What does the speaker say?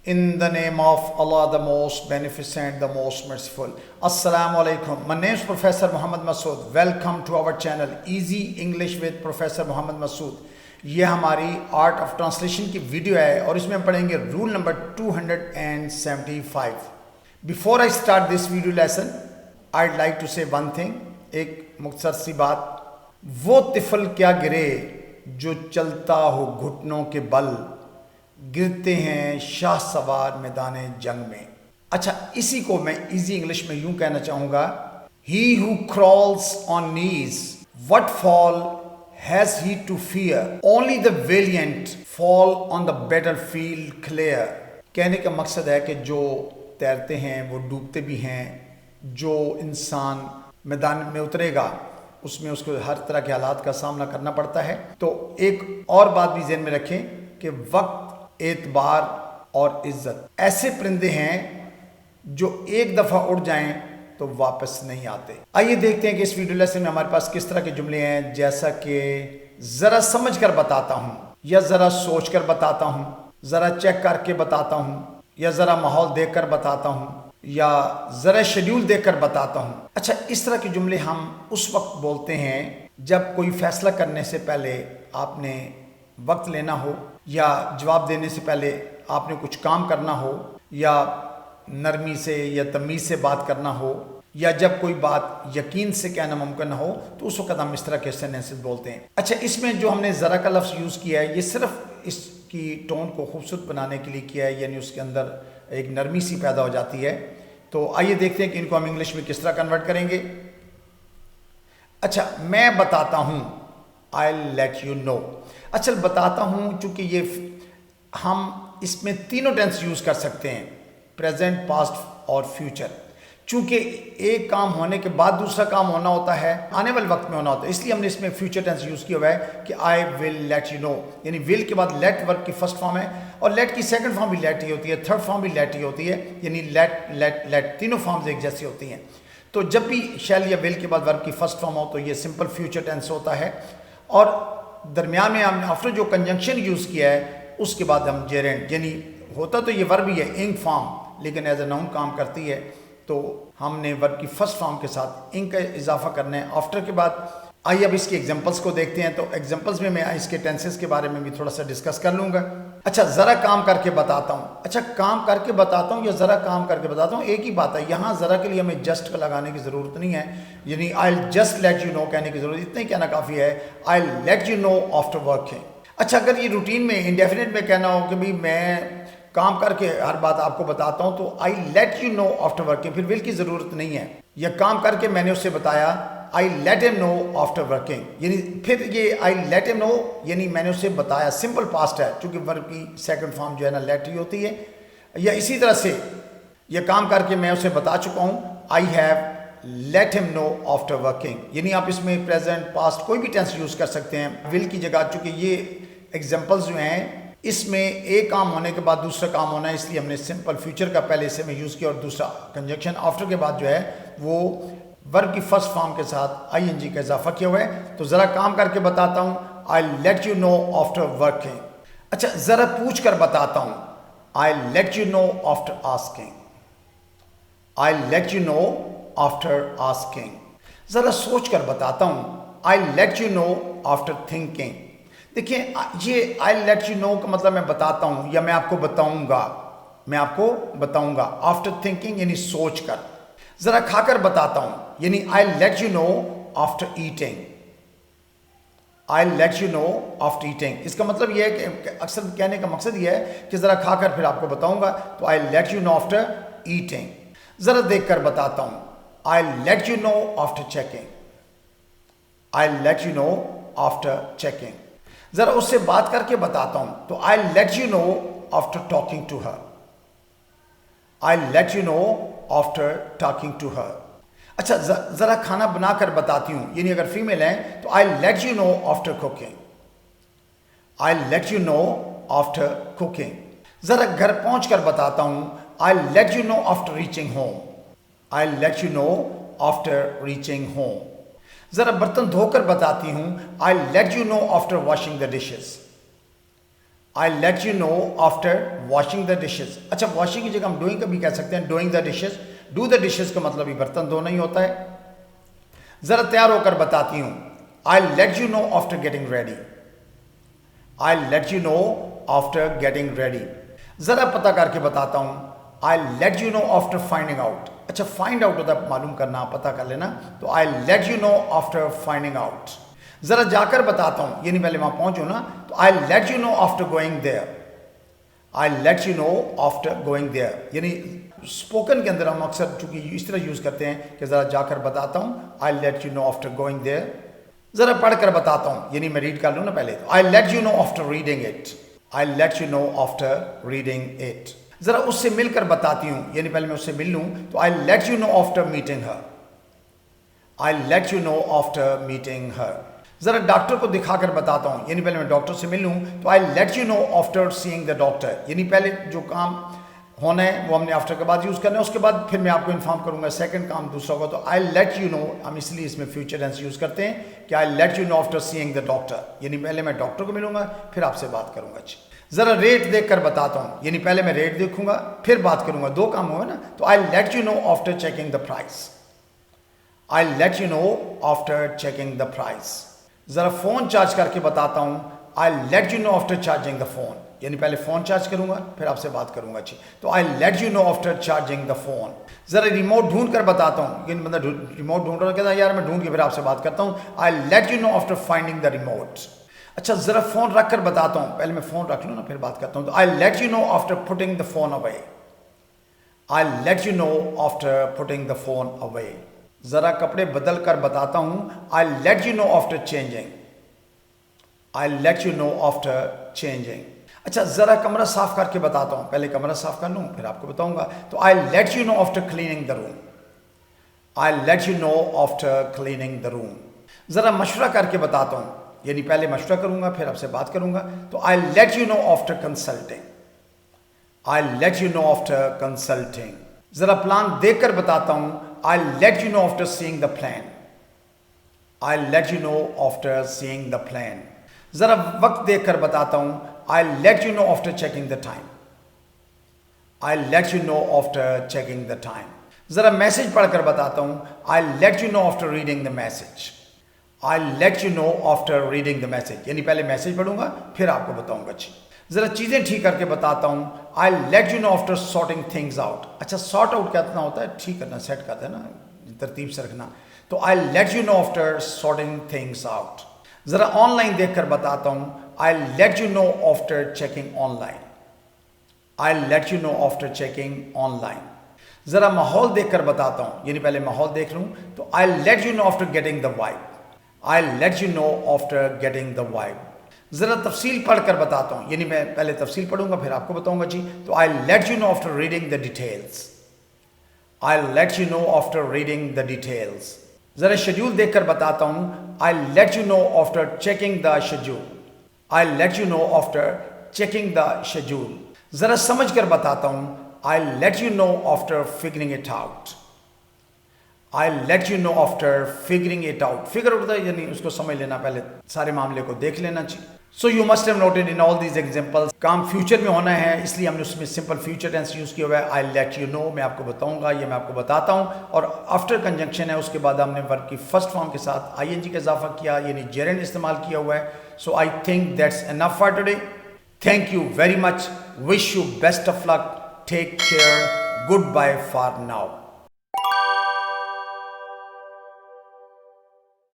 In the name of Allah, the most beneficent, the most merciful. Assalamu alaikum. My name is Professor Muhammad Masood. Welcome to our channel Easy English with Professor Muhammad Masood. ये हमारी art of translation की video है और इसमें हम पढ़ेंगे rule number 275. Before I start this video lesson I'd like to say one thing. एक मुख्तसर सी बात. वो तिफल क्या गिरे जो चलता हो घुटनों के बल, गिरते हैं शाह सवार मैदान जंग में. अच्छा, इसी को मैं इजी इंग्लिश में यूं कहना चाहूंगा. He who crawls on knees, what fall has he to fear? Only the valiant fall on the battlefield clear. कहने का मकसद है कि जो तैरते हैं वो डूबते भी हैं. जो इंसान मैदान में उतरेगा उसमें उसको हर तरह के हालात का सामना करना पड़ता है. तो एक और बात भी ज़हन में रखें कि वक्त, एतबार और इज्जत ऐसे परिंदे हैं जो एक दफ़ा उड़ जाएं तो वापस नहीं आते. आइए देखते हैं कि इस वीडियो लेसन में हमारे पास किस तरह के जुमले हैं. जैसा कि ज़रा समझ कर बताता हूँ, या ज़रा सोच कर बताता हूँ, ज़रा चेक करके बताता हूँ, या ज़रा माहौल देख कर बताता हूँ, या ज़रा शेड्यूल देख कर बताता हूँ. अच्छा, इस तरह के जुमले हम उस वक्त बोलते हैं जब कोई फैसला करने से पहले आपने वक्त लेना हो, या जवाब देने से पहले आपने कुछ काम करना हो, या नरमी से या तमीज़ से बात करना हो, या जब कोई बात यकीन से कहना मुमकिन हो, तो उस वक्त हम इस तरह के सेंटेंसेस बोलते हैं. अच्छा, इसमें जो हमने ज़रा का लफ्ज़ यूज़ किया है ये सिर्फ इसकी टोन को खूबसूरत बनाने के लिए किया है, यानी उसके अंदर एक नरमी सी पैदा हो जाती है. तो आइए देखते हैं कि इनको हम इंग्लिश में किस तरह कन्वर्ट करेंगे. अच्छा, मैं बताता हूँ, आई लेट यू नो. अच्छा, बताता हूँ, चूँकि ये हम इसमें तीनों टेंस यूज़ कर सकते हैं, प्रेजेंट, पास्ट और फ्यूचर. चूँकि एक काम होने के बाद दूसरा काम होना होता है, आने वाले वक्त में होना होता है, इसलिए हमने इसमें फ्यूचर टेंस यूज़ किया हुआ है कि I will let you no. यानी विल के बाद लेट वर्ब की फर्स्ट फॉर्म है, और लेट की सेकंड फॉर्म भी लेट ही होती है, थर्ड फॉर्म भी लेट ही होती है. यानी लेट लेट लेट तीनों फॉर्म्स एक जैसी होती हैं. तो जब भी शैल या विल के बाद वर्ब की फर्स्ट फॉर्म हो तो ये सिंपल फ्यूचर टेंस होता है. और दरमियान में हमने आफ्टर जो कंजंक्शन यूज़ किया है उसके बाद हम जेरेंट, यानी होता तो ये वर्ब ही है इंक फॉर्म, लेकिन एज ए नाउन काम करती है, तो हमने वर्ब की फर्स्ट फॉर्म के साथ इंक का इजाफा करना है आफ्टर के बाद. आइए अब इसके एग्जांपल्स को देखते हैं. तो एग्जांपल्स में मैं इसके टेंसेस के बारे में भी थोड़ा सा डिस्कस कर लूँगा. अच्छा, ज़रा काम करके बताता हूँ. अच्छा, काम करके बताता हूँ या ज़रा काम करके बताता हूँ, एक ही बात है. यहाँ ज़रा के लिए हमें जस्ट का लगाने की ज़रूरत नहीं है, यानी I just let you no कहने की ज़रूरत, इतना ही कहना काफ़ी है. आई let you know after working. अच्छा, अगर ये रूटीन में इंडेफिनिट में कहना हो कि भाई मैं काम करके हर बात आपको बताता हूँ, तो I let you know after working, फिर विल की ज़रूरत नहीं है. या काम करके मैंने उससे बताया, I let him know after working, यानी फिर ये आई लेट हिम नो यानी मैंने उसे बताया, सिंपल पास्ट है, चूँकि वर्ब की सेकंड फॉर्म जो है ना लेट ही होती है. या इसी तरह से ये काम करके मैं उसे बता चुका हूँ, I have let him know after working, यानी आप इसमें प्रेजेंट, पास्ट कोई भी टेंस यूज़ कर सकते हैं विल की जगह. चूँकि ये एग्जाम्पल्स जो हैं इसमें एक काम होने के बाद दूसरा काम होना है, इसलिए हमने सिंपल फ्यूचर का पहले से में यूज़ किया, और दूसरा कंजक्शन आफ्टर के बाद जो है वो वर्ब की फर्स्ट फॉर्म के साथ आईएनजी का इजाफा किया हुआ है. तो ज़रा काम करके बताता हूँ, I let you know after working. अच्छा, ज़रा पूछ कर बताता हूँ, I let you know after asking. I let you know after asking. ज़रा सोच कर बताता हूँ, I let you know after thinking. देखिए, ये आई लेट यू नो का मतलब मैं बताता हूँ या मैं आपको बताऊँगा, आफ्टर थिंकिंग यानी सोच कर. ज़रा खाकर बताता हूँ, यानी आई let you know after eating. I let you know after eating, इसका मतलब यह है कि अक्सर कहने का मकसद यह है कि ज़रा खाकर फिर आपको बताऊँगा, तो I let you know after eating. ज़रा देख कर बताता हूँ, I let you know after checking. I let you know after checking. ज़रा उससे बात करके बताता हूँ, तो I let you know after talking to her. I let you know after talking to her. अच्छा, ज़रा खाना बना कर बताती हूँ, यानी अगर फीमेल है तो I let you know after cooking. I let you know after cooking. ज़रा घर पहुँच कर बताता हूँ, I let you know after reaching home. I let you know after reaching home. ज़रा बर्तन धोकर बताती हूँ, I let you know after washing the dishes. I let you know after washing the dishes. अच्छा, वॉशिंग की जगह हम doing का भी कह सकते हैं, doing the dishes. Do the dishes का मतलब ही बर्तन धोना ही होता है। जरा तैयार होकर बताती हूँ, I let you know after getting ready. I let you know after getting ready. जरा पता करके बताता हूँ, I let you know after finding out. अच्छा, फाइंड आउट होता है मालूम करना, पता कर लेना, तो I let you know after finding out. जरा जाकर बताता हूं, यानी पहले वहां पहुंचू ना, तो I let you know after going there. I let you know after going there, यानी स्पोकन के अंदर हम अक्सर चूंकि इस तरह यूज करते हैं कि जरा जाकर बताता हूं, I let you know after going there. जरा पढ़कर बताता हूं, यानी मैं रीड कर लूं ना पहले, तो I let you know after reading it. I let you know after reading it. जरा उससे मिलकर बताती हूं, यानी पहले मैं उससे मिल लूं, तो I let you know after meeting her. I let you know after meeting her. जरा डॉक्टर को दिखाकर बताता हूं, यानी पहले मैं डॉक्टर से मिल लूं, तो I let you know after seeing the doctor. यानी पहले जो काम होना है वो हमने आफ्टर के बाद यूज करना है, उसके बाद फिर मैं आपको इन्फॉर्म करूंगा सेकंड काम दूसरा होगा। तो आई लेट यू नो, हम इसलिए इसमें फ्यूचर टेंस यूज करते हैं कि आई let you know after seeing the doctor, यानी पहले मैं डॉक्टर को मिलूंगा फिर आपसे बात करूंगा। अच्छी, जरा रेट देखकर बताता हूं, यानी पहले मैं रेट देखूंगा फिर बात करूंगा, दो काम हुए ना। तो I let you know after checking the price. I let you know after checking the price. जरा फोन चार्ज करके बताता हूं, I let you know after charging the phone, यानी पहले फोन चार्ज करूंगा फिर आपसे बात करूंगा। अच्छी, तो I let you know after charging the phone. जरा रिमोट ढूंढ कर बताता हूं, यानी बंदा रिमोट ढूंढ रहा, कहता है यार मैं ढूंढ के फिर आपसे बात करता हूं, I let you know after finding the remote. अच्छा, जरा फोन रख कर बताता हूं, पहले मैं फोन रख लूं ना फिर बात करता हूं, तो I let you know after putting the phone away. I let you know after putting the phone away. जरा कपड़े बदल कर बताता हूं, I let you know after changing. I let you know after changing. अच्छा, जरा कमरा साफ करके बताता हूं, पहले कमरा साफ कर लूं फिर आपको बताऊंगा, तो I let you know after cleaning the room. I let you know after cleaning the room. जरा मशवरा करके बताता हूं, यानी पहले मशवरा करूंगा फिर आपसे बात करूंगा, तो I let you know after consulting. I let you know after consulting. जरा प्लान देखकर बताता हूं, I let you know after seeing the plan. I let you know after seeing the plan. जरा वक्त देखकर बताता हूं, I let you know after checking the time. I let you know after checking the time. जरा message पढ़कर बताता हूं, I let you know after reading the message. I let you know after reading the message, यानी पहले message पढ़ूंगा फिर आपको बताऊंगा। अच्छी, जरा चीजें ठीक करके बताता हूं, I let you know after sorting things out. अच्छा, सॉर्ट आउट क्या होता है, ठीक करना, सेट कर देना, तरतीब से रखना, तो I let you know after sorting things out. जरा ऑनलाइन देखकर बताता हूं, I let you know after checking online. I let you know after checking online. जरा माहौल देखकर बताता हूं, यानी पहले माहौल देख लूं, तो I let you know after getting the vibe. I let you know after getting the vibe. जरा तफसील पढ़कर बताता हूं, यानी मैं पहले तफसील पढ़ूंगा फिर आपको बताऊंगा। जी, तो I let you know after reading the details. I let you know after reading the details. जरा शेड्यूल देखकर बताता हूं, I let you know after checking the schedule. I let you know after checking the schedule. जरा समझ कर बताता हूं, I let you know after figuring it out. I let you know after figuring it out. Figure होता है यानी उसको समझ लेना, पहले सारे मामले को देख लेना चाहिए। So you must have noted in all these examples, काम फ्यूचर में होना है इसलिए हमने उसमें सिंपल फ्यूचर टेंस यूज किया हुआ है। आई लेट यू नो, मैं आपको बताऊंगा, ये मैं आपको बताता हूं, और आफ्टर कंजंक्शन है, उसके बाद हमने वर्ब की फर्स्ट फॉर्म के साथ आईएनजी का इजाफा किया, यानी जेरेंड इस्तेमाल किया हुआ है। So I think that's enough for today. Thank you very much, wish you best of luck, take care, goodbye for now.